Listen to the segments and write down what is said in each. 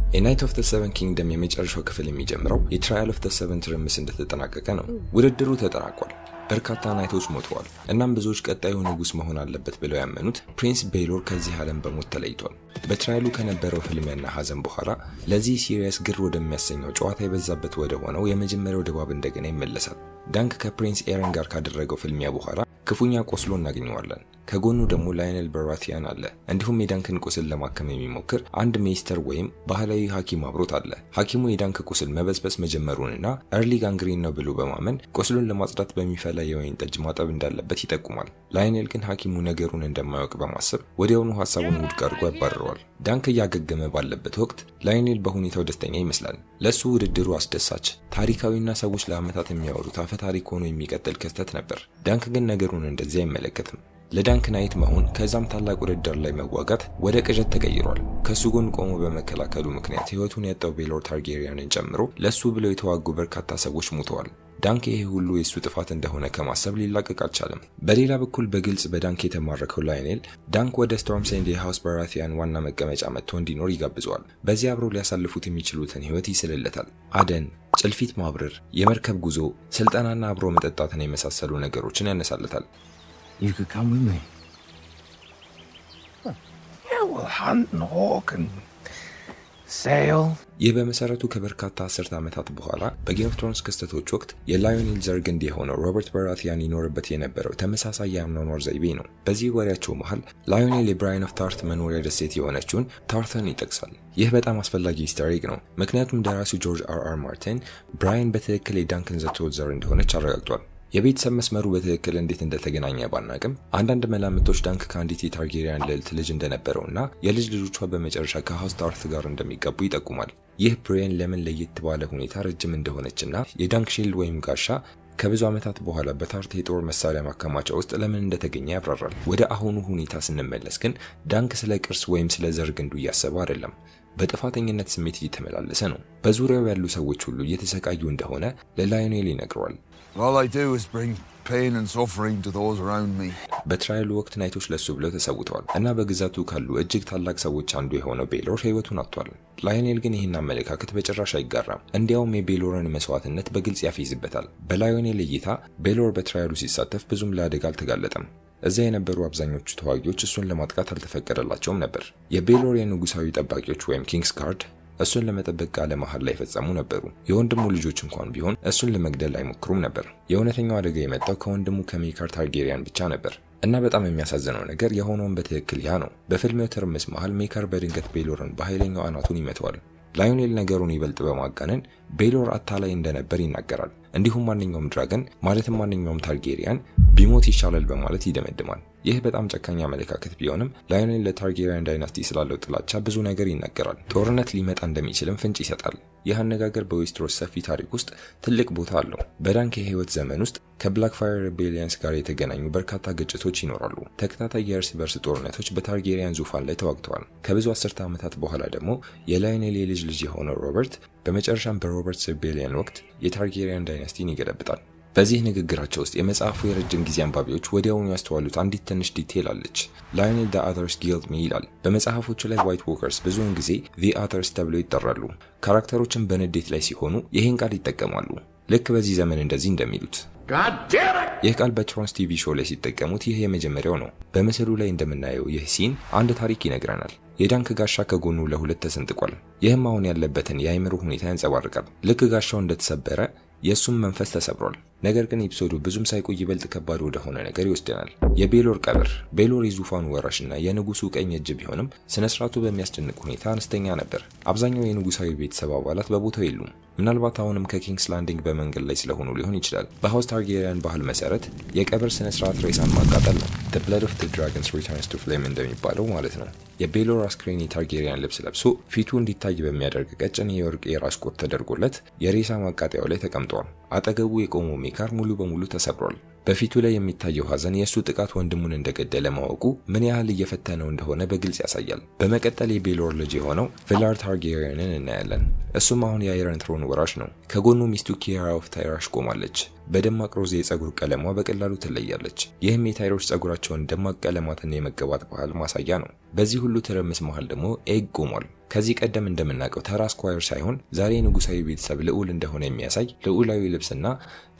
A Knight of the Seven Kingdom የመጨረሻው ክፍል የሚጀምረው የትራያል ኦፍ ዘ ሰቨን ትርምስ እንደተጠናቀቀ ነው። ውድድሩ ተጠናቋል። በርካታ ናይቶች ሞተዋል። እናም ብዙዎች ቀጣዩ ንጉስ መሆን አለበት ብለው ያመኑት ፕሪንስ ቤሎር ከዚህ ዓለም በሞት ተለይቷል። በትራያሉ ከነበረው ፍልሚያና ሐዘን በኋላ ለዚህ ሲሪየስ ግር ወደሚያሰኘው ጨዋታ የበዛበት ወደ ሆነው የመጀመሪያው ድባብ እንደገና ይመለሳል። ዳንክ ከፕሪንስ ኤረን ጋር ካደረገው ፍልሚያ በኋላ ክፉኛ ቆስሎ እናገኘዋለን። ከጎኑ ደግሞ ላዮኔል በራቲያን አለ። እንዲሁም የዳንክን ቁስል ለማከም የሚሞክር አንድ ሜስተር ወይም ባህላዊ ሐኪም አብሮት አለ። ሐኪሙ የዳንክ ቁስል መበስበስ መጀመሩንና ኤርሊ ጋንግሪን ነው ብሎ በማመን ቁስሉን ለማጽዳት በሚፈላ የወይን ጠጅ ማጠብ እንዳለበት ይጠቁማል። ላዮኔል ግን ሐኪሙ ነገሩን እንደማያውቅ በማሰብ ወዲያውኑ ሐሳቡን ውድቅ አድርጎ ያባርረዋል። ዳንክ እያገገመ ባለበት ወቅት ላዮኔል በሁኔታው ደስተኛ ይመስላል። ለሱ ውድድሩ አስደሳች፣ ታሪካዊና ሰዎች ለዓመታት የሚያወሩት አፈ ታሪክ ሆኖ የሚቀጥል ክስተት ነበር። ዳንክ ግን ነገሩን እንደዚህ አይመለከትም። ለዳንክ ናይት መሆን ከዛም ታላቅ ውድድር ላይ መዋጋት ወደ ቅዠት ተቀይሯል። ከሱ ጎን ቆሞ በመከላከሉ ምክንያት ሕይወቱን ያጣው ቤሎር ታርጌሪያንን ጨምሮ ለሱ ብለው የተዋጉ በርካታ ሰዎች ሞተዋል። ዳንክ ይሄ ሁሉ የሱ ጥፋት እንደሆነ ከማሰብ ሊላቀቅ አልቻለም። በሌላ በኩል በግልጽ በዳንክ የተማረከው ላዮኔል ዳንክ ወደ ስቶርምስ ኤንድ የሃውስ በራቲያን ዋና መቀመጫ መጥቶ እንዲኖር ይጋብዘዋል። በዚህ አብሮ ሊያሳልፉት የሚችሉትን ሕይወት ይስልለታል። አደን፣ ጭልፊት ማብረር፣ የመርከብ ጉዞ፣ ስልጠናና አብሮ መጠጣትን የመሳሰሉ ነገሮችን ያነሳለታል። You could come with me. Yeah, we'll hunt and hawk and sail. ይህ በመሰረቱ ከበርካታ አስርተ ዓመታት በኋላ በጌም ኦፍ ትሮንስ ክስተቶች ወቅት የላዮኔል ዘር ግንድ የሆነው ሮበርት በራቲያን ይኖርበት የነበረው ተመሳሳይ የአኗኗር ዘይቤ ነው። በዚህ ወሬያቸው መሃል ላዮኔል የብራያን ኦፍ ታርት መኖሪያ ደሴት የሆነችውን ታርተን ይጠቅሳል። ይህ በጣም አስፈላጊ ኢስተር ኤግ ነው፣ ምክንያቱም ደራሲው ጆርጅ አር ማርቲን ብራያን በትክክል የዳንከን ዘ ቶድ ዘር እንደሆነች አረጋግጧል። የቤተሰብ መስመሩ በትክክል እንዴት እንደተገናኘ ባናቅም አንዳንድ መላምቶች ዳንክ ከአንዲት የታርጌሪያን ልዕልት ልጅ እንደነበረውና የልጅ ልጆቿ በመጨረሻ ከሃውስ ታርት ጋር እንደሚጋቡ ይጠቁማል። ይህ ብሬን ለምን ለየት ባለ ሁኔታ ረጅም እንደሆነችና የዳንክ ሺልድ ወይም ጋሻ ከብዙ ዓመታት በኋላ በታርት የጦር መሳሪያ ማከማቻ ውስጥ ለምን እንደተገኘ ያብራራል። ወደ አሁኑ ሁኔታ ስንመለስ ግን ዳንክ ስለ ቅርስ ወይም ስለ ዘር ግንዱ እያሰበ አይደለም። በጥፋተኝነት ስሜት እየተመላለሰ ነው። በዙሪያው ያሉ ሰዎች ሁሉ እየተሰቃዩ እንደሆነ ለላዮኔል ይነግረዋል። All I do is bring pain and suffering to those around me. በትራያሉ ወቅት ናይቶች ለሱ ብለው ተሰውተዋል እና በግዛቱ ካሉ እጅግ ታላቅ ሰዎች አንዱ የሆነው ቤሎር ሕይወቱን አጥቷል። ላዮኔል ግን ይህን አመለካከት በጭራሽ አይጋራም። እንዲያውም የቤሎርን መስዋዕትነት በግልጽ ያፌዝበታል። በላዮኔል እይታ ቤሎር በትራያሉ ሲሳተፍ ብዙም ለአደጋ አልተጋለጠም። እዚያ የነበሩ አብዛኞቹ ተዋጊዎች እሱን ለማጥቃት አልተፈቀደላቸውም ነበር። የቤሎር የንጉሳዊ ጠባቂዎች ወይም ኪንግስ ጋርድ እሱን ለመጠበቅ ቃለ መሐላ ላይ የፈጸሙ ነበሩ። የወንድሙ ልጆች እንኳን ቢሆን እሱን ለመግደል አይሞክሩም ነበር። የእውነተኛው አደጋ የመጣው ከወንድሙ ከሜካር ታርጌሪያን ብቻ ነበር። እና በጣም የሚያሳዝነው ነገር የሆነውን በትክክል ያ ነው። በፍልሚያው ትርምስ መሃል ሜካር በድንገት ቤሎርን በኃይለኛው አናቱን ይመተዋል። ላዮኔል ነገሩን ይበልጥ በማጋነን ቤሎር አታላይ እንደነበር ይናገራል። እንዲሁም ማንኛውም ድራገን ማለትም ማንኛውም ታርጌሪያን ቢሞት ይሻላል በማለት ይደመድማል። ይህ በጣም ጨካኝ አመለካከት ቢሆንም ላዮኔል ለታርጌሪያን ዳይናስቲ ስላለው ጥላቻ ብዙ ነገር ይናገራል። ጦርነት ሊመጣ እንደሚችልም ፍንጭ ይሰጣል። ይህ አነጋገር በዌስተሮስ ሰፊ ታሪክ ውስጥ ትልቅ ቦታ አለው። በዳንክ የህይወት ዘመን ውስጥ ከብላክፋየር ሪቤሊያንስ ጋር የተገናኙ በርካታ ግጭቶች ይኖራሉ። ተከታታይ የእርስ በርስ ጦርነቶች በታርጌሪያን ዙፋን ላይ ተዋግተዋል። ከብዙ አስርተ ዓመታት በኋላ ደግሞ የላዮኔል የልጅ ልጅ የሆነው ሮበርት በመጨረሻም በሮበርትስ ሪቤሊያን ወቅት የታርጌሪያን ዳይናስቲን ይገለብጣል። በዚህ ንግግራቸው ውስጥ የመጽሐፉ የረጅም ጊዜ አንባቢዎች ወዲያውኑ ያስተዋሉት አንዲት ትንሽ ዲቴል አለች። ላዮኔል ዘ አዘርስ ጊልድ ሚ ይላል። በመጽሐፎቹ ላይ ዋይት ዎከርስ ብዙውን ጊዜ ዘ አዘርስ ተብለው ይጠራሉ። ካራክተሮችን በንዴት ላይ ሲሆኑ ይህን ቃል ይጠቀማሉ። ልክ በዚህ ዘመን እንደዚህ እንደሚሉት። ይህ ቃል በትሮንስ ቲቪ ሾው ላይ ሲጠቀሙት ይህ የመጀመሪያው ነው። በምስሉ ላይ እንደምናየው ይህ ሲን አንድ ታሪክ ይነግረናል። የዳንክ ጋሻ ከጎኑ ለሁለት ተሰንጥቋል። ይህም አሁን ያለበትን የአይምሮ ሁኔታ ያንጸባርቃል። ልክ ጋሻው እንደተሰበረ የእሱም መንፈስ ተሰብሯል። ነገር ግን ኤፒሶዱ ብዙም ሳይቆይ ይበልጥ ከባድ ወደ ሆነ ነገር ይወስደናል። የቤሎር ቀብር። ቤሎር የዙፋኑ ወራሽና የንጉሱ ቀኝ እጅ ቢሆንም ስነስርዓቱ በሚያስደንቅ ሁኔታ አነስተኛ ነበር። አብዛኛው የንጉሳዊ ቤተሰብ አባላት በቦታው የሉም። ምናልባት አሁንም ከኪንግስ ላንዲንግ በመንገድ ላይ ስለሆኑ ሊሆን ይችላል። በሃውስ ታርጌሪያን ባህል መሰረት የቀብር ስነስርዓት ሬሳን ማቃጠል ነው። the blood of the dragons returns to flame እንደሚባለው ማለት ነው። የቤሎር አስክሬን የታርጌሪያን ልብስ ለብሶ ፊቱ እንዲታይ በሚያደርግ ቀጭን የወርቅ የራስ ቆብ ተደርጎለት የሬሳ ማቃጠያው ላይ ተቀምጧል። አጠገቡ የቆመው ሜካር ሙሉ በሙሉ ተሰብሯል። በፊቱ ላይ የሚታየው ሐዘን የእሱ ጥቃት ወንድሙን እንደገደለ ማወቁ ምን ያህል እየፈተነው እንደሆነ በግልጽ ያሳያል። በመቀጠል የቤሎር ልጅ የሆነው ቪላር ታርጌሪያንን እናያለን። እሱም አሁን የአይረን ትሮን ወራሽ ነው። ከጎኑ ሚስቱ ኪያራ ኦፍ ታይራሽ ቆማለች። በደማቅ ሮዝ የፀጉር ቀለሟ በቀላሉ ትለያለች። ይህም የታይሮች ፀጉራቸውን ደማቅ ቀለማትን የመቀባት ባህል ማሳያ ነው። በዚህ ሁሉ ትርምስ መሃል ደግሞ ኤግ ቆሟል። ከዚህ ቀደም እንደምናውቀው ተራ ስኳየር ሳይሆን ዛሬ ንጉሳዊ ቤተሰብ ልዑል እንደሆነ የሚያሳይ ልዑላዊ ልብስና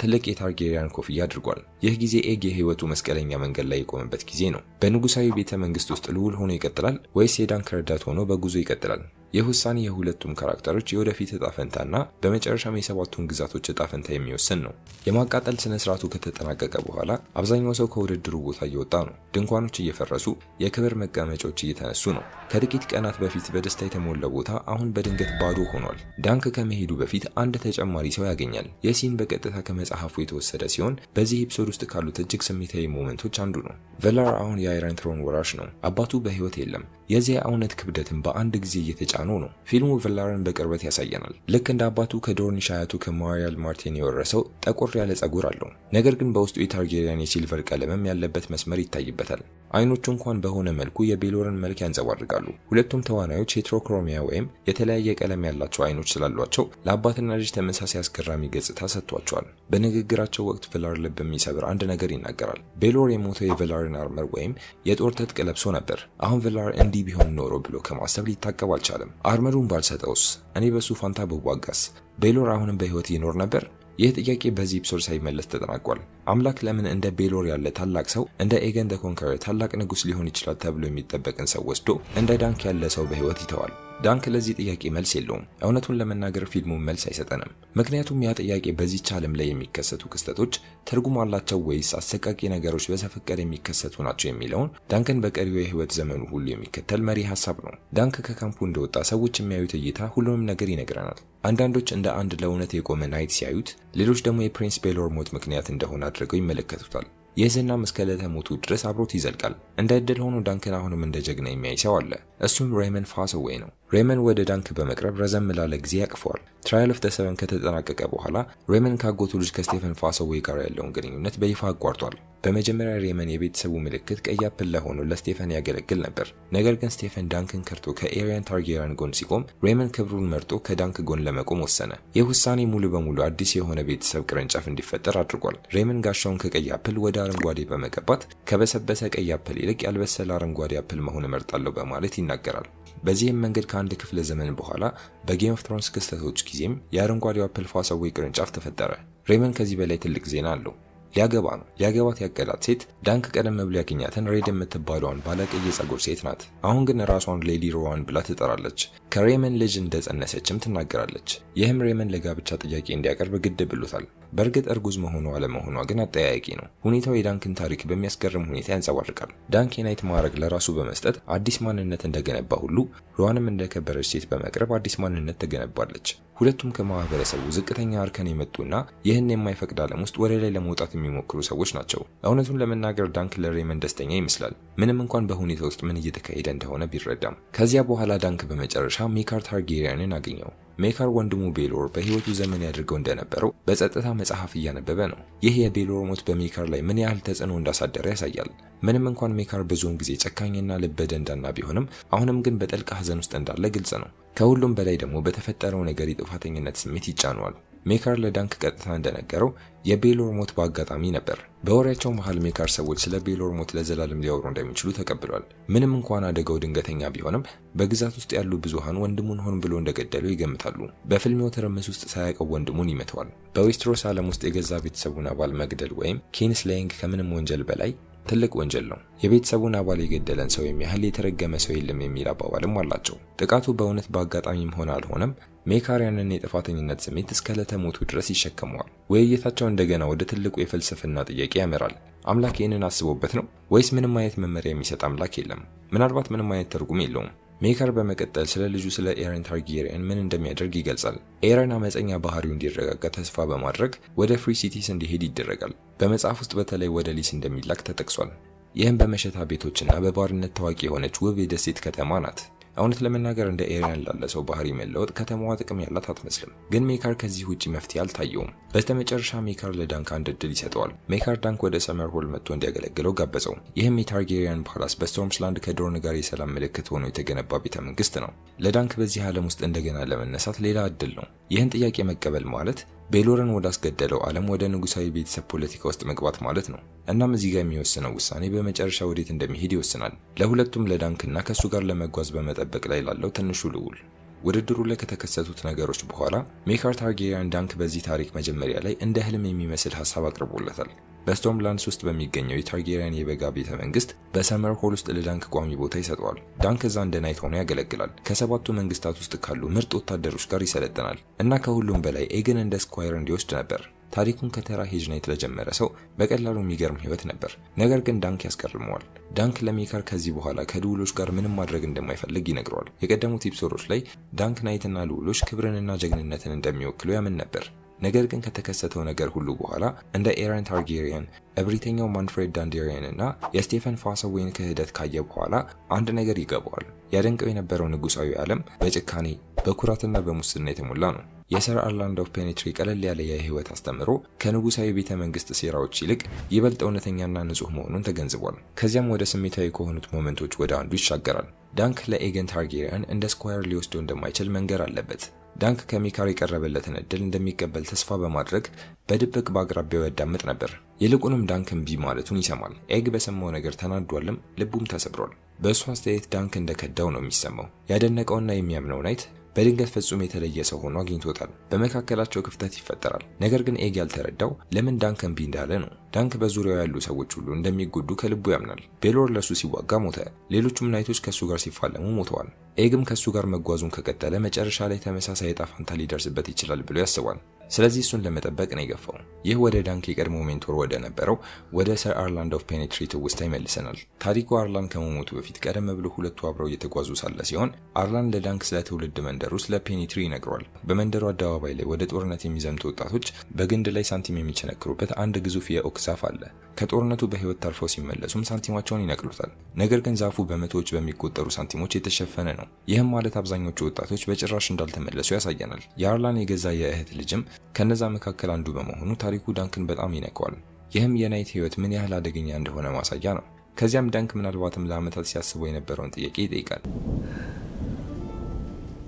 ትልቅ የታርጌሪያን ኮፍያ አድርጓል። ይህ ጊዜ ኤግ የህይወቱ መስቀለኛ መንገድ ላይ የቆመበት ጊዜ ነው። በንጉሳዊ ቤተ መንግስት ውስጥ ልዑል ሆኖ ይቀጥላል ወይስ የዳንክ ረዳት ሆኖ በጉዞ ይቀጥላል? ይህ ውሳኔ የሁለቱም ካራክተሮች የወደፊት እጣ ፈንታና በመጨረሻም የሰባቱን ግዛቶች እጣ ፈንታ የሚወስን ነው። የማቃጠል ስነ ስርዓቱ ከተጠናቀቀ በኋላ አብዛኛው ሰው ከውድድሩ ቦታ እየወጣ ነው። ድንኳኖች እየፈረሱ፣ የክብር መቀመጫዎች እየተነሱ ነው። ከጥቂት ቀናት በፊት በደስታ የተሞላው ቦታ አሁን በድንገት ባዶ ሆኗል። ዳንክ ከመሄዱ በፊት አንድ ተጨማሪ ሰው ያገኛል። የሲን በቀጥታ ከመጽሐፉ የተወሰደ ሲሆን በዚህ ኤፒሶድ ውስጥ ካሉት እጅግ ስሜታዊ ሞመንቶች አንዱ ነው። ቬላር አሁን የአይረን ትሮን ወራሽ ነው። አባቱ በህይወት የለም። የዚያ እውነት ክብደትን በአንድ ጊዜ እየተጫነው ነው። ፊልሙ ቬላርን በቅርበት ያሳየናል። ልክ እንደ አባቱ ከዶርኒሽ አያቱ ከማሪያል ማርቴን የወረሰው ጠቆር ያለ ጸጉር አለው። ነገር ግን በውስጡ የታርጌሪያን የሲልቨር ቀለምም ያለበት መስመር ይታይበታል። አይኖቹ እንኳን በሆነ መልኩ የቤሎርን መልክ ያንጸባርቃሉ። ሁለቱም ተዋናዮች ሄትሮክሮሚያ ወይም የተለያየ ቀለም ያላቸው አይኖች ስላሏቸው ለአባትና ልጅ ተመሳሳይ አስገራሚ ገጽታ ሰጥቷቸዋል። በንግግራቸው ወቅት ቬላር ልብ የሚሰብር አንድ ነገር ይናገራል። ቤሎር የሞተው የቬላርን አርመር ወይም የጦር ትጥቅ ለብሶ ነበር። አሁን ቬላር እንዲህ ቢሆን ኖሮ ብሎ ከማሰብ ሊታቀብ አልቻለም። አርመሩን ባልሰጠውስ? እኔ በሱ ፋንታ ብዋጋስ? ቤሎር አሁንም በህይወት ይኖር ነበር? ይህ ጥያቄ በዚህ ኤፒሶድ ሳይመለስ ተጠናቋል። አምላክ ለምን እንደ ቤሎር ያለ ታላቅ ሰው እንደ ኤገን ደ ኮንከረር ታላቅ ንጉስ ሊሆን ይችላል ተብሎ የሚጠበቅን ሰው ወስዶ እንደ ዳንክ ያለ ሰው በህይወት ይተዋል? ዳንክ ለዚህ ጥያቄ መልስ የለውም። እውነቱን ለመናገር ፊልሙ መልስ አይሰጠንም። ምክንያቱም ያ ጥያቄ በዚህች ዓለም ላይ የሚከሰቱ ክስተቶች ትርጉም አላቸው ወይስ አሰቃቂ ነገሮች በዘፈቀደ የሚከሰቱ ናቸው የሚለውን ዳንክን በቀሪው የህይወት ዘመኑ ሁሉ የሚከተል መሪ ሀሳብ ነው። ዳንክ ከካምፑ እንደወጣ ሰዎች የሚያዩት እይታ ሁሉንም ነገር ይነግረናል። አንዳንዶች እንደ አንድ ለእውነት የቆመ ናይት ሲያዩት፣ ሌሎች ደግሞ የፕሪንስ ቤሎር ሞት ምክንያት እንደሆነ አድርገው ይመለከቱታል። የዝና እስከ ሞቱ ድረስ አብሮት ይዘልቃል። እንደ እድል ሆኖ ዳንክን አሁንም እንደ ጀግና የሚያይ ሰው አለ። እሱም ሬመን ፋስዌይ ነው። ሬመን ወደ ዳንክ በመቅረብ ረዘም ላለ ጊዜ ያቅፈዋል። ትራያል ኦፍ ዘ ሰቨን ከተጠናቀቀ በኋላ ሬመን ካጎቱ ልጅ ከስቴፈን ፋስዌይ ጋር ያለውን ግንኙነት በይፋ አቋርጧል። በመጀመሪያ ሬመን የቤተሰቡ ምልክት ቀይ አፕል ሆኖ ለስቴፈን ያገለግል ነበር። ነገር ግን ስቴፈን ዳንክን ከርቶ ከኤሪያን ታርጌሪያን ጎን ሲቆም ሬመን ክብሩን መርጦ ከዳንክ ጎን ለመቆም ወሰነ። ይህ ውሳኔ ሙሉ በሙሉ አዲስ የሆነ ቤተሰብ ቅርንጫፍ እንዲፈጠር አድርጓል። ሬመን ጋሻውን ከቀይ አፕል ወደ አረንጓዴ በመቀባት ከበሰበሰ ቀይ አፕል ይልቅ ያልበሰለ አረንጓዴ አፕል መሆን እመርጣለሁ በማለት ይናገራል። በዚህም መንገድ ከአንድ ክፍለ ዘመን በኋላ በጌም ኦፍ ትሮንስ ክስተቶች ጊዜም የአረንጓዴው አፕል ፋስዌይ ቅርንጫፍ ተፈጠረ። ሬመን ከዚህ በላይ ትልቅ ዜና አለው። ሊያገባ ነው። ሊያገባት ያቀዳት ሴት ዳንክ ቀደም ብሎ ያገኛትን ሬድ የምትባለዋን ባለቀይ የጸጉር ሴት ናት። አሁን ግን ራሷን ሌዲ ሮዋን ብላ ትጠራለች። ከሬመን ልጅ እንደጸነሰችም ትናገራለች። ይህም ሬመን ለጋብቻ ጥያቄ እንዲያቀርብ ግድ ብሎታል። በእርግጥ እርጉዝ መሆኗ አለመሆኗ ግን አጠያያቂ ነው። ሁኔታው የዳንክን ታሪክ በሚያስገርም ሁኔታ ያንጸባርቃል። ዳንክ የናይት ማዕረግ ለራሱ በመስጠት አዲስ ማንነት እንደገነባ ሁሉ ሮዋንም እንደከበረች ሴት በመቅረብ አዲስ ማንነት ተገነባለች። ሁለቱም ከማህበረሰቡ ዝቅተኛ እርከን የመጡና ይህን የማይፈቅድ ዓለም ውስጥ ወደ ላይ ለመውጣት የሚሞክሩ ሰዎች ናቸው። እውነቱን ለመናገር ዳንክ ለሬመን ደስተኛ ይመስላል፣ ምንም እንኳን በሁኔታ ውስጥ ምን እየተካሄደ እንደሆነ ቢረዳም። ከዚያ በኋላ ዳንክ በመጨረሻ ሜካር ታርጌሪያንን አገኘው። ሜካር ወንድሙ ቤሎር በህይወቱ ዘመን ያደርገው እንደነበረው በጸጥታ መጽሐፍ እያነበበ ነው። ይህ የቤሎር ሞት በሜካር ላይ ምን ያህል ተጽዕኖ እንዳሳደረ ያሳያል። ምንም እንኳን ሜካር ብዙውን ጊዜ ጨካኝና ልበ ደንዳና ቢሆንም አሁንም ግን በጥልቅ ሐዘን ውስጥ እንዳለ ግልጽ ነው። ከሁሉም በላይ ደግሞ በተፈጠረው ነገር የጥፋተኝነት ስሜት ይጫነዋል። ሜካር ለዳንክ ቀጥታ እንደነገረው የቤሎር ሞት በአጋጣሚ ነበር። በወሬያቸው መሃል ሜካር ሰዎች ስለ ቤሎር ሞት ለዘላለም ሊያወሩ እንደሚችሉ ተቀብሏል። ምንም እንኳን አደጋው ድንገተኛ ቢሆንም በግዛት ውስጥ ያሉ ብዙሃን ወንድሙን ሆን ብሎ እንደገደለው ይገምታሉ። በፍልሚያው ትርምስ ውስጥ ሳያውቀው ወንድሙን ይመተዋል። በዌስትሮስ ዓለም ውስጥ የገዛ ቤተሰቡን አባል መግደል ወይም ኪንስሌይንግ ከምንም ወንጀል በላይ ትልቅ ወንጀል ነው። የቤተሰቡን አባል የገደለን ሰው የሚያህል የተረገመ ሰው የለም የሚል አባባልም አላቸው። ጥቃቱ በእውነት በአጋጣሚም ሆነ አልሆነም ሜካር ያንን የጥፋተኝነት ስሜት እስከ ዕለተ ሞቱ ድረስ ይሸከመዋል። ውይይታቸው እንደገና ወደ ትልቁ የፍልስፍና ጥያቄ ያመራል። አምላክ ይህንን አስቦበት ነው ወይስ ምንም አይነት መመሪያ የሚሰጥ አምላክ የለም? ምናልባት ምንም አይነት ትርጉም የለውም። ሜካር በመቀጠል ስለ ልጁ ስለ ኤረን ታርጌሪያን ምን እንደሚያደርግ ይገልጻል። ኤረን አመፀኛ ባህሪው እንዲረጋጋ ተስፋ በማድረግ ወደ ፍሪ ሲቲስ እንዲሄድ ይደረጋል። በመጽሐፍ ውስጥ በተለይ ወደ ሊስ እንደሚላክ ተጠቅሷል። ይህም በመሸታ ቤቶችና በባርነት ታዋቂ የሆነች ውብ የደሴት ከተማ ናት። እውነት ለመናገር እንደ ኤሪያን ላለ ሰው ባህሪ መለወጥ ከተማዋ ጥቅም ያላት አትመስልም። ግን ሜካር ከዚህ ውጪ መፍትሄ አልታየውም። በስተመጨረሻ ሜካር ለዳንክ አንድ እድል ይሰጠዋል። ሜካር ዳንክ ወደ ሰመርሆል መጥቶ እንዲያገለግለው ጋበዘው። ይህም የታርጌሪያን ፓላስ በስቶርምስላንድ ከዶርን ጋር የሰላም ምልክት ሆኖ የተገነባ ቤተ መንግስት ነው። ለዳንክ በዚህ ዓለም ውስጥ እንደገና ለመነሳት ሌላ እድል ነው። ይህን ጥያቄ መቀበል ማለት ቤሎርን ወደ አስገደለው ዓለም ወደ ንጉሳዊ ቤተሰብ ፖለቲካ ውስጥ መግባት ማለት ነው። እናም እዚህ ጋር የሚወስነው ውሳኔ በመጨረሻ ወዴት እንደሚሄድ ይወስናል። ለሁለቱም ለዳንክና ከሱ ጋር ለመጓዝ በመጠበቅ ላይ ላለው ትንሹ ልዑል። ውድድሩ ላይ ከተከሰቱት ነገሮች በኋላ ሜካር ታርጌሪያን ዳንክ በዚህ ታሪክ መጀመሪያ ላይ እንደ ህልም የሚመስል ሐሳብ አቅርቦለታል። በስቶርምላንድስ ውስጥ በሚገኘው የታርጌሪያን የበጋ ቤተ መንግስት በሰመር ሆል ውስጥ ለዳንክ ቋሚ ቦታ ይሰጠዋል። ዳንክ እዛ እንደ ናይት ሆኖ ያገለግላል። ከሰባቱ መንግስታት ውስጥ ካሉ ምርጥ ወታደሮች ጋር ይሰለጥናል እና ከሁሉም በላይ ኤግን እንደ ስኳየር እንዲወስድ ነበር። ታሪኩን ከተራ ሄጅ ናይት ለጀመረ ሰው በቀላሉ የሚገርም ህይወት ነበር። ነገር ግን ዳንክ ያስገርመዋል። ዳንክ ለሜካር ከዚህ በኋላ ከልዑሎች ጋር ምንም ማድረግ እንደማይፈልግ ይነግረዋል። የቀደሙት ኤፒሶዶች ላይ ዳንክ ናይትና ልዑሎች ክብርንና ጀግንነትን እንደሚወክሉ ያምን ነበር። ነገር ግን ከተከሰተው ነገር ሁሉ በኋላ እንደ ኤረን ታርጌሪያን፣ እብሪተኛው ማንፍሬድ ዳንዴሪያን እና የስቴፈን ፋሰዌይን ክህደት ካየ በኋላ አንድ ነገር ይገባዋል። ያደንቀው የነበረው ንጉሳዊ ዓለም በጭካኔ በኩራትና በሙስና የተሞላ ነው። የሰር አርላንድ ኦፍ ፔኔትሪ ቀለል ያለ የህይወት አስተምሮ ከንጉሳዊ ቤተ መንግስት ሴራዎች ይልቅ ይበልጥ እውነተኛና ንጹህ መሆኑን ተገንዝቧል። ከዚያም ወደ ስሜታዊ ከሆኑት ሞመንቶች ወደ አንዱ ይሻገራል። ዳንክ ለኤገን ታርጌሪያን እንደ ስኳየር ሊወስደው እንደማይችል መንገር አለበት። ዳንክ ከሜካር የቀረበለትን እድል እንደሚቀበል ተስፋ በማድረግ በድብቅ በአቅራቢያው ያዳምጥ ነበር። ይልቁንም ዳንክ እምቢ ማለቱን ይሰማል። ኤግ በሰማው ነገር ተናዷልም፣ ልቡም ተሰብሯል። በእሱ አስተያየት ዳንክ እንደከዳው ነው የሚሰማው። ያደነቀውና የሚያምነው ናይት በድንገት ፍጹም የተለየ ሰው ሆኖ አግኝቶታል። በመካከላቸው ክፍተት ይፈጠራል። ነገር ግን ኤግ ያልተረዳው ለምን ዳንክ እምቢ እንዳለ ነው። ዳንክ በዙሪያው ያሉ ሰዎች ሁሉ እንደሚጎዱ ከልቡ ያምናል። ቤሎር ለሱ ሲዋጋ ሞተ። ሌሎቹም ናይቶች ከሱ ጋር ሲፋለሙ ሞተዋል። ኤግም ከሱ ጋር መጓዙን ከቀጠለ መጨረሻ ላይ ተመሳሳይ ዕጣ ፈንታ ሊደርስበት ይችላል ብሎ ያስባል። ስለዚህ እሱን ለመጠበቅ ነው የገፋው። ይህ ወደ ዳንክ የቀድሞ ሜንቶር ወደ ነበረው ወደ ሰር አርላንድ ኦፍ ፔኔትሪ ትውስታ ይመልሰናል። ታሪኩ አርላንድ ከመሞቱ በፊት ቀደም ብሎ ሁለቱ አብረው እየተጓዙ ሳለ ሲሆን አርላንድ ለዳንክ ስለ ትውልድ መንደሩ ስለ ፔኔትሪ ይነግሯል። በመንደሩ አደባባይ ላይ ወደ ጦርነት የሚዘምቱ ወጣቶች በግንድ ላይ ሳንቲም የሚቸነክሩበት አንድ ግዙፍ የኦክ ዛፍ አለ። ከጦርነቱ በህይወት ተርፈው ሲመለሱም ሳንቲማቸውን ይነቅሉታል። ነገር ግን ዛፉ በመቶዎች በሚቆጠሩ ሳንቲሞች የተሸፈነ ነው። ይህም ማለት አብዛኞቹ ወጣቶች በጭራሽ እንዳልተመለሱ ያሳየናል። የአርላን የገዛ የእህት ልጅም ከነዛ መካከል አንዱ በመሆኑ ታሪኩ ዳንክን በጣም ይነካዋል። ይህም የናይት ህይወት ምን ያህል አደገኛ እንደሆነ ማሳያ ነው። ከዚያም ዳንክ ምናልባትም ለዓመታት ሲያስበው የነበረውን ጥያቄ ይጠይቃል።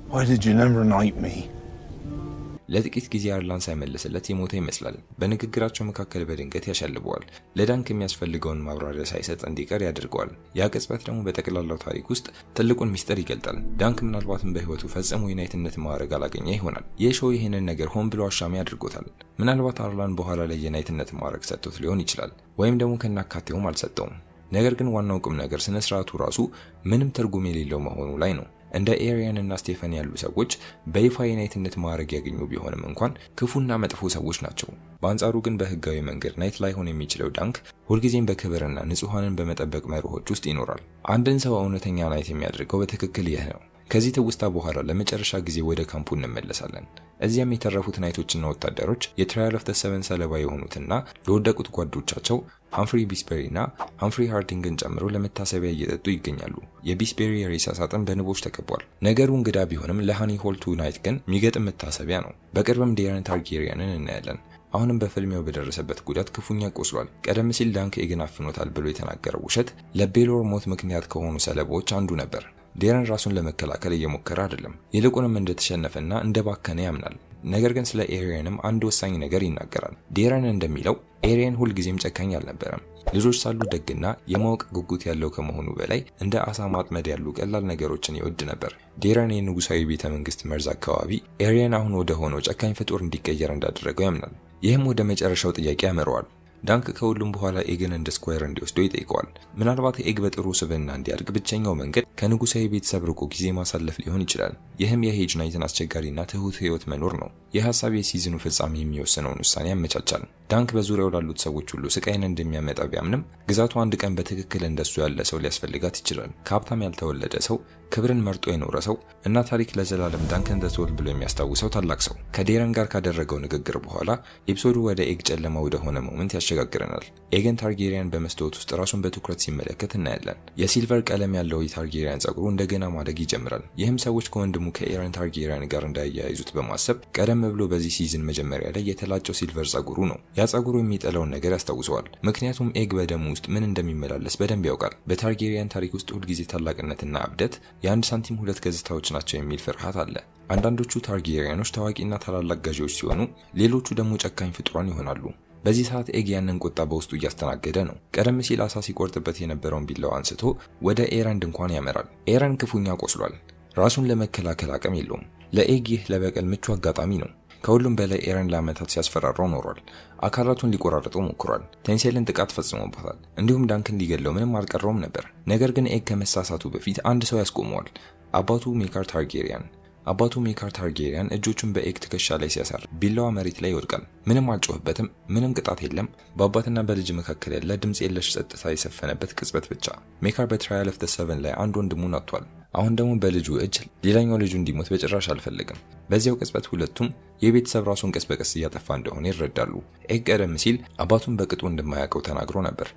Why did you never knight me? ለጥቂት ጊዜ አርላን ሳይመልስለት የሞተ ይመስላል። በንግግራቸው መካከል በድንገት ያሸልበዋል። ለዳንክ የሚያስፈልገውን ማብራሪያ ሳይሰጥ እንዲቀር ያደርገዋል። ያ ቅጽበት ደግሞ በጠቅላላው ታሪክ ውስጥ ትልቁን ሚስጥር ይገልጣል። ዳንክ ምናልባትም በህይወቱ ፈጽሞ የናይትነት ማዕረግ አላገኘ ይሆናል። ይህ ሾው ይህንን ነገር ሆን ብሎ አሻሚ አድርጎታል። ምናልባት አርላን በኋላ ላይ የናይትነት ማዕረግ ሰጥቶት ሊሆን ይችላል፣ ወይም ደግሞ ከናካቴውም አልሰጠውም። ነገር ግን ዋናው ቁም ነገር ስነ ስርዓቱ ራሱ ምንም ትርጉም የሌለው መሆኑ ላይ ነው። እንደ ኤሪያን እና ስቴፈን ያሉ ሰዎች በይፋ የናይትነት ማዕረግ ያገኙ ቢሆንም እንኳን ክፉና መጥፎ ሰዎች ናቸው። በአንጻሩ ግን በህጋዊ መንገድ ናይት ላይሆን የሚችለው ዳንክ ሁልጊዜም በክብርና ንጹሐንን በመጠበቅ መርሆች ውስጥ ይኖራል። አንድን ሰው እውነተኛ ናይት የሚያደርገው በትክክል ይህ ነው። ከዚህ ትውስታ በኋላ ለመጨረሻ ጊዜ ወደ ካምፑ እንመለሳለን። እዚያም የተረፉት ናይቶችና ወታደሮች የትራያል ኦፍ ዘ ሰቨን ሰለባ የሆኑትና ለወደቁት ጓዶቻቸው ሃምፍሪ ቢስቤሪ እና ሃምፍሪ ሃርዲንግን ጨምሮ ለመታሰቢያ እየጠጡ ይገኛሉ። የቢስቤሪ የሬሳ ሳጥን በንቦች ተከቧል። ነገሩ እንግዳ ቢሆንም ለሃኒ ሆልቱ ናይት ግን የሚገጥም መታሰቢያ ነው። በቅርብም ዴረን ታርጌሪያንን እናያለን። አሁንም በፍልሚያው በደረሰበት ጉዳት ክፉኛ ቆስሏል። ቀደም ሲል ዳንክ ኤግን አፍኖታል ብሎ የተናገረው ውሸት ለቤሎር ሞት ምክንያት ከሆኑ ሰለባዎች አንዱ ነበር። ዴረን ራሱን ለመከላከል እየሞከረ አይደለም፣ ይልቁንም እንደተሸነፈና እንደባከነ ያምናል። ነገር ግን ስለ ኤሪያንም አንድ ወሳኝ ነገር ይናገራል። ዴረን እንደሚለው ኤሪያን ሁልጊዜም ጨካኝ አልነበረም። ልጆች ሳሉ ደግና የማወቅ ጉጉት ያለው ከመሆኑ በላይ እንደ አሳ ማጥመድ ያሉ ቀላል ነገሮችን ይወድ ነበር። ዴረን የንጉሳዊ ቤተ መንግስት መርዝ አካባቢ ኤሪያን አሁን ወደ ሆነው ጨካኝ ፍጡር እንዲቀየር እንዳደረገው ያምናል። ይህም ወደ መጨረሻው ጥያቄ ያመራዋል። ዳንክ ከሁሉም በኋላ ኤግን እንደ ስኳየር እንዲወስደው ይጠይቀዋል። ምናልባት ኤግ በጥሩ ስብዕና እንዲያድግ ብቸኛው መንገድ ከንጉሳዊ ቤተሰብ ርቆ ጊዜ ማሳለፍ ሊሆን ይችላል። ይህም የሄጅ ናይትን አስቸጋሪና ትሁት ህይወት መኖር ነው። ይህ ሀሳብ የሲዝኑ ፍጻሜ የሚወስነውን ውሳኔ ያመቻቻል። ዳንክ በዙሪያው ላሉት ሰዎች ሁሉ ስቃይን እንደሚያመጣ ቢያምንም ግዛቱ አንድ ቀን በትክክል እንደሱ ያለ ሰው ሊያስፈልጋት ይችላል። ከሀብታም ያልተወለደ ሰው፣ ክብርን መርጦ የኖረ ሰው እና ታሪክ ለዘላለም ዳንክ እንደተወል ብሎ የሚያስታውሰው ታላቅ ሰው ከዴረን ጋር ካደረገው ንግግር በኋላ ኤፒሶዱ ወደ ኤግ ጨለማ ወደ ሆነ ሞመንት ያሸጋግረናል። ኤገን ታርጌሪያን በመስታወት ውስጥ ራሱን በትኩረት ሲመለከት እናያለን። የሲልቨር ቀለም ያለው የታርጌሪያን ጸጉሩ እንደገና ማደግ ይጀምራል። ይህም ሰዎች ከወንድሙ ከኤረን ታርጌሪያን ጋር እንዳያያይዙት በማሰብ ቀደም ብሎ በዚህ ሲዝን መጀመሪያ ላይ የተላጨው ሲልቨር ጸጉሩ ነው። ያ ጸጉሩ የሚጠላውን ነገር ያስታውሰዋል። ምክንያቱም ኤግ በደሙ ውስጥ ምን እንደሚመላለስ በደንብ ያውቃል። በታርጌሪያን ታሪክ ውስጥ ሁልጊዜ ታላቅነትና እብደት የአንድ ሳንቲም ሁለት ገጽታዎች ናቸው የሚል ፍርሃት አለ። አንዳንዶቹ ታርጌሪያኖች ታዋቂና ታላላቅ ገዢዎች ሲሆኑ፣ ሌሎቹ ደግሞ ጨካኝ ፍጡራን ይሆናሉ። በዚህ ሰዓት ኤግ ያንን ቁጣ በውስጡ እያስተናገደ ነው። ቀደም ሲል አሳ ሲቆርጥበት የነበረውን ቢላዋ አንስቶ ወደ ኤረን ድንኳን ያመራል። ኤረን ክፉኛ ቆስሏል። ራሱን ለመከላከል አቅም የለውም። ለኤግ ይህ ለበቀል ምቹ አጋጣሚ ነው። ከሁሉም በላይ ኤረን ለዓመታት ሲያስፈራራው ኖሯል። አካላቱን ሊቆራርጠው ሞክሯል። ቴንሴልን ጥቃት ፈጽሞበታል። እንዲሁም ዳንክን ሊገለው ምንም አልቀረውም ነበር። ነገር ግን ኤግ ከመሳሳቱ በፊት አንድ ሰው ያስቆመዋል። አባቱ ሜካር ታርጌሪያን። አባቱ ሜካር ታርጌሪያን እጆቹን በኤግ ትከሻ ላይ ሲያሳር ቢላዋ መሬት ላይ ይወድቃል። ምንም አልጮህበትም። ምንም ቅጣት የለም። በአባትና በልጅ መካከል ያለ ድምፅ የለሽ ጸጥታ የሰፈነበት ቅጽበት ብቻ። ሜካር በትራያል ኦፍ ዘ ሰቨን ላይ አንድ ወንድሙን አጥቷል። አሁን ደግሞ በልጁ እጅ ሌላኛው ልጁ እንዲሞት በጭራሽ አልፈለግም። በዚያው ቅጽበት ሁለቱም የቤተሰብ ራሱን ቀስ በቀስ እያጠፋ እንደሆነ ይረዳሉ። ኤግ ቀደም ሲል አባቱን በቅጡ እንደማያውቀው ተናግሮ ነበር።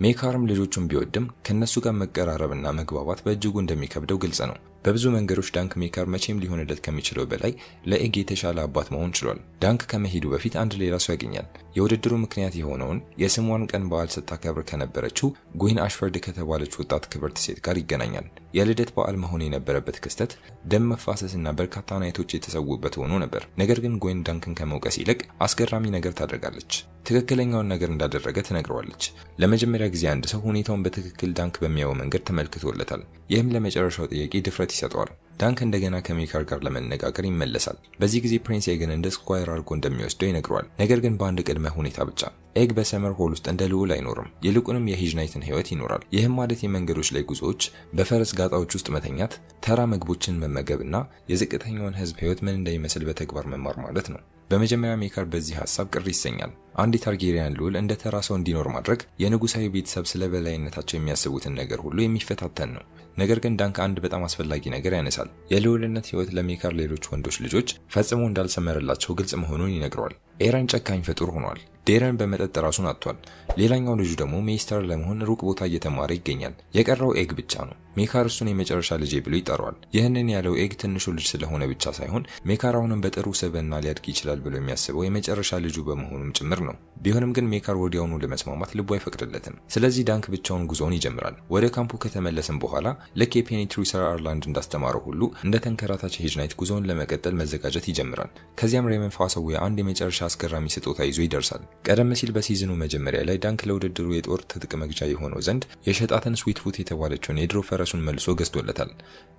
ሜካርም ልጆቹን ቢወድም ከነሱ ጋር መቀራረብና መግባባት በእጅጉ እንደሚከብደው ግልጽ ነው። በብዙ መንገዶች ዳንክ ሜካር መቼም ሊሆንለት ከሚችለው በላይ ለኤግ የተሻለ አባት መሆን ችሏል። ዳንክ ከመሄዱ በፊት አንድ ሌላ ሰው ያገኛል። የውድድሩ ምክንያት የሆነውን የስሟን ቀን በዓል ስታከብር ከነበረችው ጉዊን አሽፈርድ ከተባለች ወጣት ክብርት ሴት ጋር ይገናኛል። የልደት በዓል መሆን የነበረበት ክስተት ደም መፋሰስና በርካታ ናይቶች የተሰዉበት ሆኖ ነበር። ነገር ግን ጉዊን ዳንክን ከመውቀስ ይልቅ አስገራሚ ነገር ታደርጋለች። ትክክለኛውን ነገር እንዳደረገ ትነግረዋለች። ለመጀመሪያ ጊዜ አንድ ሰው ሁኔታውን በትክክል ዳንክ በሚያየው መንገድ ተመልክቶለታል። ይህም ለመጨረሻው ጥያቄ ድፍረት ይሰጠዋል። ዳንክ እንደገና ከሜካር ጋር ለመነጋገር ይመለሳል። በዚህ ጊዜ ፕሪንስ ኤግን እንደ ስኳየር አድርጎ እንደሚወስደው ይነግረዋል። ነገር ግን በአንድ ቅድመ ሁኔታ ብቻ። ኤግ በሰመር ሆል ውስጥ እንደ ልዑል አይኖርም። ይልቁንም የሂጅ ናይትን ህይወት ይኖራል። ይህም ማለት የመንገዶች ላይ ጉዞዎች፣ በፈረስ ጋጣዎች ውስጥ መተኛት፣ ተራ ምግቦችን መመገብና የዝቅተኛውን ህዝብ ህይወት ምን እንደሚመስል በተግባር መማር ማለት ነው። በመጀመሪያ ሜካር በዚህ ሐሳብ ቅር ይሰኛል። አንድ የታርጌሪያን ልዑል እንደ ተራ ሰው እንዲኖር ማድረግ የንጉሳዊ ቤተሰብ ስለ በላይነታቸው የሚያስቡትን ነገር ሁሉ የሚፈታተን ነው። ነገር ግን ዳንክ አንድ በጣም አስፈላጊ ነገር ያነሳል። የልዑልነት ህይወት ለሜካር ሌሎች ወንዶች ልጆች ፈጽሞ እንዳልሰመረላቸው ግልጽ መሆኑን ይነግረዋል። ኤረን ጨካኝ ፍጡር ሆኗል። ዴረን በመጠጥ ራሱን አጥቷል። ሌላኛው ልጁ ደግሞ ሜስተር ለመሆን ሩቅ ቦታ እየተማረ ይገኛል። የቀረው ኤግ ብቻ ነው። ሜካር እሱን የመጨረሻ ልጄ ብሎ ይጠራዋል። ይህንን ያለው ኤግ ትንሹ ልጅ ስለሆነ ብቻ ሳይሆን ሜካር አሁንም በጥሩ ስብዕና ሊያድግ ይችላል ብሎ የሚያስበው የመጨረሻ ልጁ በመሆኑም ጭምር ነው። ቢሆንም ግን ሜካር ወዲያውኑ ለመስማማት ልቡ አይፈቅድለትም። ስለዚህ ዳንክ ብቻውን ጉዞውን ይጀምራል። ወደ ካምፑ ከተመለሰም በኋላ ልክ የፔኒትሪ ሰር አርላንድ እንዳስተማረው ሁሉ እንደ ተንከራታች ሂጅ ናይት ጉዞውን ለመቀጠል መዘጋጀት ይጀምራል። ከዚያም ሬመን ፋሰዌ አንድ የመጨረሻ አስገራሚ ስጦታ ይዞ ይደርሳል። ቀደም ሲል በሲዝኑ መጀመሪያ ላይ ዳንክ ለውድድሩ የጦር ትጥቅ መግዣ የሆነው ዘንድ የሸጣትን ስዊት ፉት የተባለችውን የድሮ ፈረሱን መልሶ ገዝቶለታል።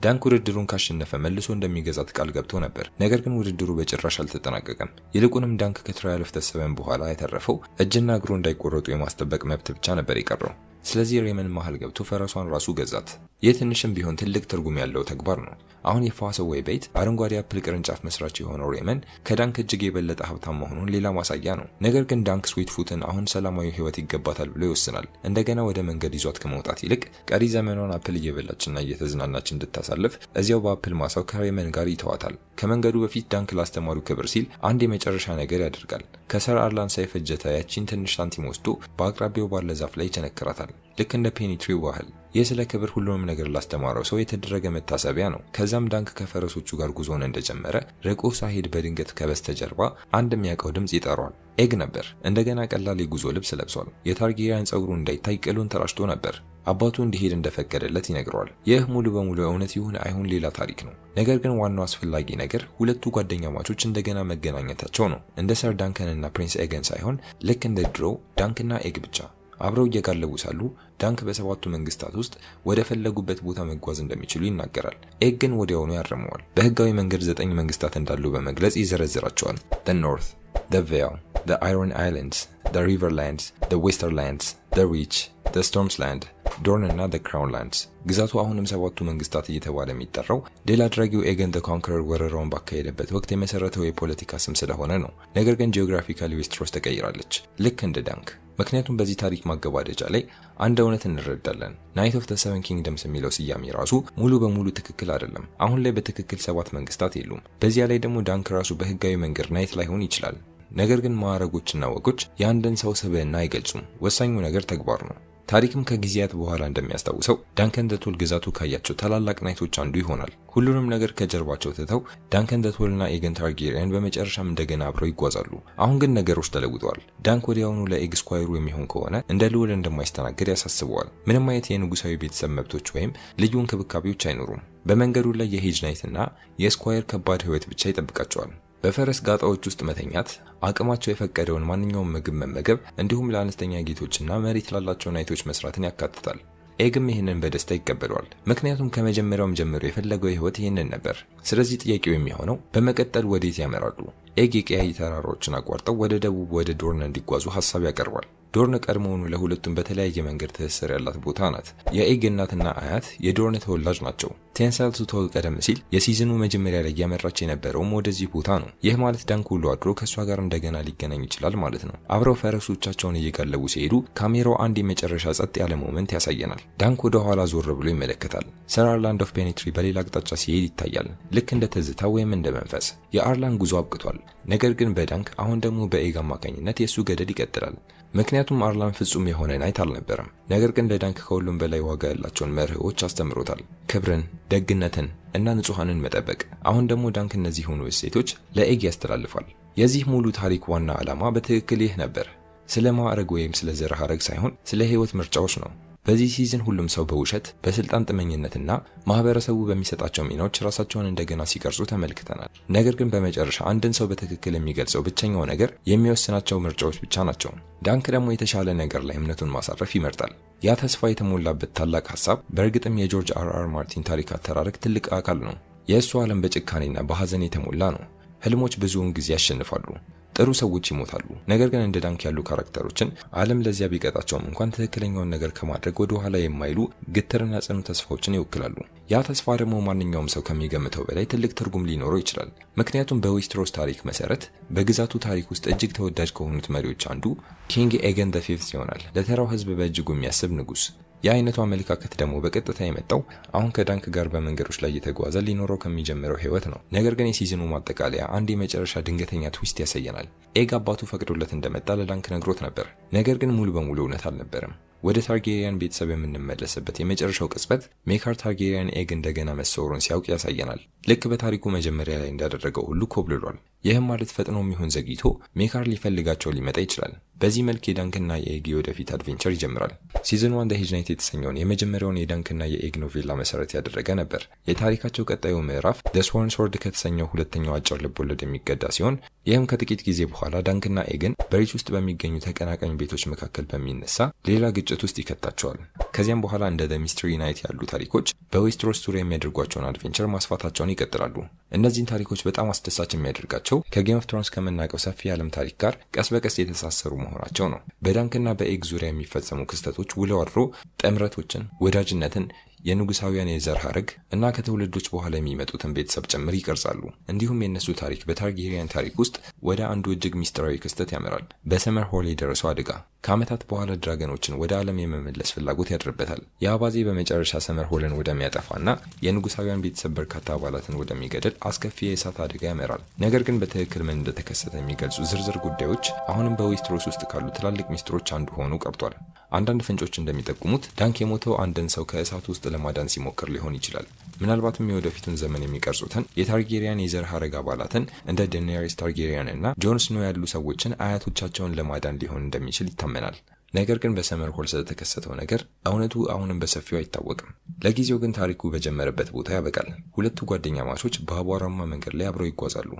ዳንክ ውድድሩን ካሸነፈ መልሶ እንደሚገዛት ቃል ገብቶ ነበር። ነገር ግን ውድድሩ በጭራሽ አልተጠናቀቀም። ይልቁንም ዳንክ ከትራያል ኦፍ ዘ ሰቨን በኋላ ያተረፈው እጅና እግሩ እንዳይቆረጡ የማስጠበቅ መብት ብቻ ነበር የቀረው። ስለዚህ ሬመን መሃል ገብቶ ፈረሷን ራሱ ገዛት። ይህ ትንሽም ቢሆን ትልቅ ትርጉም ያለው ተግባር ነው። አሁን የፋሰዌ ቤት አረንጓዴ አፕል ቅርንጫፍ መስራች የሆነው ሬመን ከዳንክ እጅግ የበለጠ ሀብታም መሆኑን ሌላ ማሳያ ነው። ነገር ግን ዳንክ ስዊት ፉትን አሁን ሰላማዊ ህይወት ይገባታል ብሎ ይወስናል። እንደገና ወደ መንገድ ይዟት ከመውጣት ይልቅ ቀሪ ዘመኗን አፕል እየበላችና እየተዝናናች እንድታሳልፍ እዚያው በአፕል ማሳው ከሬመን ጋር ይተዋታል። ከመንገዱ በፊት ዳንክ ላስተማሩ ክብር ሲል አንድ የመጨረሻ ነገር ያደርጋል። ከሰር አርላን ሳይፍ እጀታ ያቺን ትንሽ ሳንቲም ወስዶ በአቅራቢያው ባለ ዛፍ ላይ ይቸነክራታል። ልክ እንደ ፔኒትሪው ባህል። ይህ ስለ ክብር ሁሉንም ነገር ላስተማረው ሰው የተደረገ መታሰቢያ ነው። ከዛም ዳንክ ከፈረሶቹ ጋር ጉዞውን እንደጀመረ ርቆ ሳይሄድ በድንገት ከበስተጀርባ አንድ የሚያውቀው ድምፅ ይጠራዋል። ኤግ ነበር። እንደገና ቀላል የጉዞ ልብስ ለብሷል። የታርጌሪያን ጸጉሩ እንዳይታይ ቅሉን ተራጭቶ ነበር። አባቱ እንዲሄድ እንደፈቀደለት ይነግረዋል። ይህ ሙሉ በሙሉ እውነት ይሁን አይሁን ሌላ ታሪክ ነው። ነገር ግን ዋናው አስፈላጊ ነገር ሁለቱ ጓደኛ ማቾች እንደገና መገናኘታቸው ነው። እንደ ሰር ዳንከንና ፕሪንስ ኤገን ሳይሆን ልክ እንደ ድሮው ዳንክና ኤግ ብቻ። አብረው እየጋለቡ ሳሉ ዳንክ በሰባቱ መንግስታት ውስጥ ወደ ፈለጉበት ቦታ መጓዝ እንደሚችሉ ይናገራል። ኤግ ግን ወዲያውኑ ያረመዋል። በህጋዊ መንገድ 9 መንግስታት እንዳሉ በመግለጽ ይዘረዝራቸዋል። the north, the vale, the iron islands, the riverlands, the westerlands, the reach, the stormsland, ዶርን እና ዘ ክራውን ላንድስ። ግዛቱ አሁንም ሰባቱ መንግስታት እየተባለ የሚጠራው ድል አድራጊው ኤገን ዘ ኮንከረር ወረራውን ባካሄደበት ወቅት የመሰረተው የፖለቲካ ስም ስለሆነ ነው። ነገር ግን ጂኦግራፊካሊ ዌስትሮስ ተቀይራለች፣ ልክ እንደ ዳንክ። ምክንያቱም በዚህ ታሪክ ማገባደጃ ላይ አንድ እውነት እንረዳለን። ናይት ኦፍ ዘ ሰቨን ኪንግደምስ የሚለው ስያሜ ራሱ ሙሉ በሙሉ ትክክል አይደለም። አሁን ላይ በትክክል 7 መንግስታት የሉም። በዚያ ላይ ደግሞ ዳንክ ራሱ በህጋዊ መንገድ ናይት ላይሆን ይችላል። ነገር ግን ማዕረጎችና ወጎች የአንድን ሰው ስብዕና አይገልጹም። ወሳኙ ነገር ተግባር ነው። ታሪክም ከጊዜያት በኋላ እንደሚያስታውሰው ዳንከን ዘ ቶል ግዛቱ ካያቸው ታላላቅ ናይቶች አንዱ ይሆናል። ሁሉንም ነገር ከጀርባቸው ትተው ዳንከን ዘ ቶል እና ኤገን ታርጌሪያን በመጨረሻም እንደገና አብረው ይጓዛሉ። አሁን ግን ነገሮች ተለውጠዋል። ዳንክ ወዲያውኑ ለኤግ ስኳይሩ የሚሆን ከሆነ እንደ ልዑል እንደማይስተናገድ ያሳስበዋል። ምንም አይነት የንጉሳዊ ቤተሰብ መብቶች ወይም ልዩ እንክብካቤዎች አይኖሩም። በመንገዱ ላይ የሄጅ ናይት እና የስኳየር ከባድ ህይወት ብቻ ይጠብቃቸዋል። በፈረስ ጋጣዎች ውስጥ መተኛት፣ አቅማቸው የፈቀደውን ማንኛውም ምግብ መመገብ፣ እንዲሁም ለአነስተኛ ጌቶችና መሬት ላላቸው ናይቶች መስራትን ያካትታል። ኤግም ይህንን በደስታ ይቀበለዋል። ምክንያቱም ከመጀመሪያውም ጀምሮ የፈለገው ህይወት ይህንን ነበር። ስለዚህ ጥያቄው የሚሆነው በመቀጠል ወዴት ያመራሉ? ኤግ የቀያይ ተራራዎችን አቋርጠው ወደ ደቡብ ወደ ዶርን እንዲጓዙ ሀሳብ ያቀርባል። ዶርን ቀድሞውኑ ለሁለቱም በተለያየ መንገድ ትስስር ያላት ቦታ ናት። የኤግ እናትና አያት የዶርን ተወላጅ ናቸው። ቴንሳይል ቱቶል ቀደም ሲል የሲዝኑ መጀመሪያ ላይ እያመራች የነበረውም ወደዚህ ቦታ ነው። ይህ ማለት ዳንክ ውሎ አድሮ ከእሷ ጋር እንደገና ሊገናኝ ይችላል ማለት ነው። አብረው ፈረሶቻቸውን እየጋለቡ ሲሄዱ ካሜራው አንድ የመጨረሻ ጸጥ ያለ ሞመንት ያሳየናል። ዳንክ ወደ ኋላ ዞር ብሎ ይመለከታል። ሰር አርላንድ ኦፍ ፔኔትሪ በሌላ አቅጣጫ ሲሄድ ይታያል። ልክ እንደ ትዝታ ወይም እንደ መንፈስ። የአርላንድ ጉዞ አብቅቷል። ነገር ግን በዳንክ አሁን ደግሞ በኤግ አማካኝነት የእሱ ገደል ይቀጥላል። ምክንያቱም አርላን ፍጹም የሆነ ናይት አልነበረም። ነገር ግን ለዳንክ ከሁሉም በላይ ዋጋ ያላቸውን መርሆች አስተምሮታል። ክብርን፣ ደግነትን እና ንጹሐንን መጠበቅ። አሁን ደግሞ ዳንክ እነዚህ ሆኑ እሴቶች ለኤግ ያስተላልፋል። የዚህ ሙሉ ታሪክ ዋና ዓላማ በትክክል ይህ ነበር። ስለ ማዕረግ ወይም ስለ ዘር ሐረግ ሳይሆን ስለ ህይወት ምርጫዎች ነው። በዚህ ሲዝን ሁሉም ሰው በውሸት በስልጣን ጥመኝነትና ማህበረሰቡ በሚሰጣቸው ሚናዎች ራሳቸውን እንደገና ሲቀርጹ ተመልክተናል። ነገር ግን በመጨረሻ አንድን ሰው በትክክል የሚገልጸው ብቸኛው ነገር የሚወስናቸው ምርጫዎች ብቻ ናቸው። ዳንክ ደግሞ የተሻለ ነገር ላይ እምነቱን ማሳረፍ ይመርጣል። ያ ተስፋ የተሞላበት ታላቅ ሐሳብ በእርግጥም የጆርጅ አር ማርቲን ታሪክ አተራረክ ትልቅ አካል ነው። የእሱ ዓለም በጭካኔና በሐዘን የተሞላ ነው። ህልሞች ብዙውን ጊዜ ያሸንፋሉ። ጥሩ ሰዎች ይሞታሉ። ነገር ግን እንደ ዳንክ ያሉ ካራክተሮችን ዓለም ለዚያ ቢቀጣቸውም እንኳን ትክክለኛውን ነገር ከማድረግ ወደ ኋላ የማይሉ ግትርና ጽኑ ተስፋዎችን ይወክላሉ። ያ ተስፋ ደግሞ ማንኛውም ሰው ከሚገምተው በላይ ትልቅ ትርጉም ሊኖረው ይችላል። ምክንያቱም በዌስትሮስ ታሪክ መሰረት በግዛቱ ታሪክ ውስጥ እጅግ ተወዳጅ ከሆኑት መሪዎች አንዱ ኪንግ ኤገን ዘ ፊፍዝ ይሆናል። ለተራው ህዝብ በእጅጉ የሚያስብ ንጉስ። የአይነቱ አመለካከት ደግሞ በቀጥታ የመጣው አሁን ከዳንክ ጋር በመንገዶች ላይ እየተጓዘ ሊኖረው ከሚጀምረው ህይወት ነው። ነገር ግን የሲዝኑ ማጠቃለያ አንድ የመጨረሻ ድንገተኛ ትዊስት ያሳየናል። ኤግ አባቱ ፈቅዶለት እንደመጣ ለዳንክ ነግሮት ነበር። ነገር ግን ሙሉ በሙሉ እውነት አልነበረም። ወደ ታርጌሪያን ቤተሰብ የምንመለስበት የመጨረሻው ቅጽበት ሜካር ታርጌሪያን ኤግ እንደገና መሰወሩን ሲያውቅ ያሳየናል። ልክ በታሪኩ መጀመሪያ ላይ እንዳደረገው ሁሉ ኮብልሏል። ይህም ማለት ፈጥኖም ይሁን ዘግይቶ ሜካር ሊፈልጋቸው ሊመጣ ይችላል። በዚህ መልክ የዳንክና የኤግ የወደፊት አድቬንቸር ይጀምራል። ሲዝን 1 ዘ ሄጅ ናይት የተሰኘውን የመጀመሪያውን የዳንክና የኤግ ኖቬላ መሰረት ያደረገ ነበር። የታሪካቸው ቀጣዩ ምዕራፍ ዘ ስዎርን ሶርድ ከተሰኘው ሁለተኛው አጭር ልቦለድ የሚቀዳ ሲሆን ይህም ከጥቂት ጊዜ በኋላ ዳንክና ኤግን በሪች ውስጥ በሚገኙ ተቀናቃኝ ቤቶች መካከል በሚነሳ ሌላ ግጭት ውስጥ ይከታቸዋል። ከዚያም በኋላ እንደ ዘ ሚስትሪ ናይት ያሉ ታሪኮች በዌስትሮስ ዙሪያ የሚያደርጓቸውን አድቬንቸር ማስፋታቸውን ይቀጥላሉ። እነዚህን ታሪኮች በጣም አስደሳች የሚያደርጋቸው ከጌም ኦፍ ትሮንስ ከምናውቀው ሰፊ የዓለም ታሪክ ጋር ቀስ በቀስ የተሳሰሩ መሆናቸው ነው። በዳንክና በኤግ ዙሪያ የሚፈጸሙ ክስተቶች ውለው አድሮ ጥምረቶችን፣ ወዳጅነትን፣ የንጉሳውያን የዘር ሐረግ እና ከትውልዶች በኋላ የሚመጡትን ቤተሰብ ጭምር ይቀርጻሉ። እንዲሁም የእነሱ ታሪክ በታርጌሪያን ታሪክ ውስጥ ወደ አንዱ እጅግ ሚስጥራዊ ክስተት ያመራል። በሰመር ሆል የደረሰው አደጋ ከዓመታት በኋላ ድራገኖችን ወደ ዓለም የመመለስ ፍላጎት ያድርበታል። የአባዜ በመጨረሻ ሰመር ሆልን ወደሚያጠፋና የንጉሳውያን ቤተሰብ በርካታ አባላትን ወደሚገድል አስከፊ የእሳት አደጋ ያመራል። ነገር ግን በትክክል ምን እንደተከሰተ የሚገልጹ ዝርዝር ጉዳዮች አሁንም በዌስትሮስ ውስጥ ካሉ ትላልቅ ሚስጥሮች አንዱ ሆኖ ቀርቷል። አንዳንድ ፍንጮች እንደሚጠቁሙት ዳንክ የሞተው አንድን ሰው ከእሳት ውስጥ ለማዳን ሲሞክር ሊሆን ይችላል። ምናልባትም የወደፊቱን ዘመን የሚቀርጹትን የታርጌሪያን የዘር ሐረግ አባላትን እንደ ዴኔሪስ ታርጌሪያን እና ጆን ስኖው ያሉ ሰዎችን አያቶቻቸውን ለማዳን ሊሆን እንደሚችል ይታመናል። ነገር ግን በሰመር ሆል ስለተከሰተው ነገር እውነቱ አሁንም በሰፊው አይታወቅም። ለጊዜው ግን ታሪኩ በጀመረበት ቦታ ያበቃል። ሁለቱ ጓደኛ ማቾች በአቧራማ መንገድ ላይ አብረው ይጓዛሉ።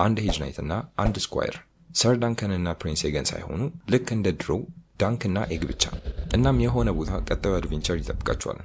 አንድ ሄጅ ናይት እና አንድ ስኳየር፣ ሰር ዳንከን እና ፕሪንስ ኤገን ሳይሆኑ ልክ እንደ ድሮው ዳንክ እና ኤግ ብቻ። እናም የሆነ ቦታ ቀጣዩ አድቬንቸር ይጠብቃቸዋል።